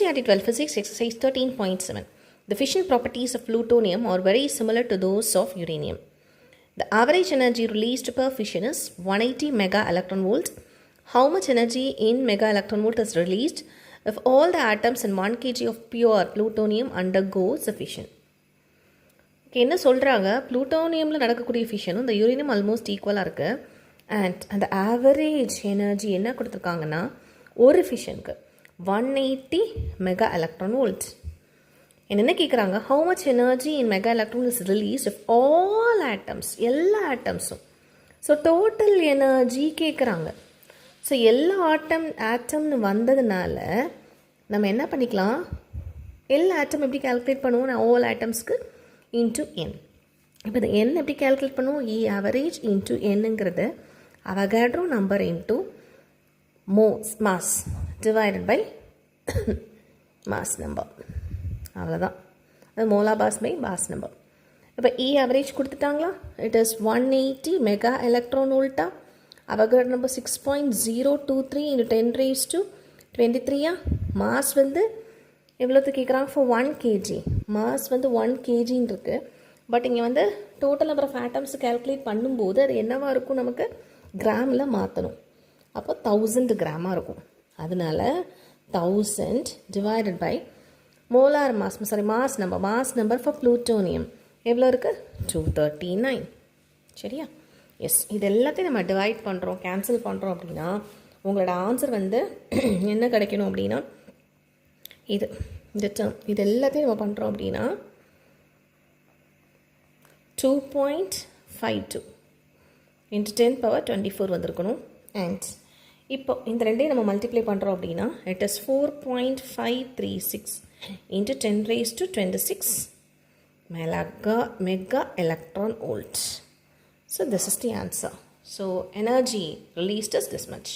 NCERT 12 Physics Exercise 13.7. The fission properties of plutonium are very similar to those of uranium. The average energy released per fission is 180 mega electron volts. How much energy in mega electron volt is released if all the atoms in 1 kg of pure plutonium undergoes a fission? என்ன சொல்கிறாங்க, ப்ளூட்டோனியமில் நடக்கக்கூடிய ஃபிஷனும் இந்த uranium almost ஈக்குவலாக இருக்குது. And அந்த average energy என்ன கொடுத்துருக்காங்கன்னா ஒரு ஃபிஷனுக்கு 180 மெகா எலக்ட்ரான் வோல்ட்ஸ். என்ன கேட்குறாங்க, how much energy in mega electron is released if all atoms, எல்லா ஆட்டம்ஸும். ஸோ டோட்டல் எனர்ஜி கேட்குறாங்க. ஸோ எல்லா ஆட்டம்னு வந்ததுனால நம்ம என்ன பண்ணிக்கலாம், எல்லா ஆட்டம் எப்படி கால்குலேட் பண்ணுவோம், நான் ஆல் ஆட்டம்ஸ்க்கு இன்ட்டு என். இப்போ இந்த என் எப்படி கால்குலேட் பண்ணுவோம், இ ஆவரேஜ் இன்ட்டு என்னங்கிறது Avogadro number into mass divided by mass number. அவ்வளோதான், அது molar mass by mass number. இப்போ இ ஆவரேஜ் கொடுத்துட்டாங்களா, இட் இஸ் 180 மெகா எலக்ட்ரான் வோல்ட்டா, அவகாட்ரோ நம்பர் 6.023 × 10⁻23. மாஸ் வந்து எவ்வளோத்து கேட்குறாங்க, ஃபார் 1 kg. மாஸ் வந்து 1 kgன்னு இருக்குது. பட் இங்கே வந்து total number of atoms calculate பண்ணும்போது அது என்னவாக இருக்கும், நமக்கு கிராமில் மாற்றணும். அப்போ 1000 கிராமாக இருக்கும். அதனால 1000 divided by molar mass, mass number for plutonium எவ்வளோ இருக்குது, 239. சரியா? எஸ், இது எல்லாத்தையும் நம்ம டிவைட் பண்ணுறோம், கேன்சல் பண்ணுறோம் அப்படின்னா உங்களோட ஆன்சர் வந்து என்ன கிடைக்கணும் அப்படின்னா, இந்த டேர்ம் இது எல்லாத்தையும் நம்ம பண்ணுறோம் அப்படின்னா 2.52 × 10⁻24 வந்திருக்கணும். அண்ட் இப்போ இந்த ரெண்டையும் நம்ம மல்டிப்ளை பண்ணுறோம் அப்படின்னா it is 4.536 × 10⁻26 mega electron volt. So this is the answer. So energy released is this much.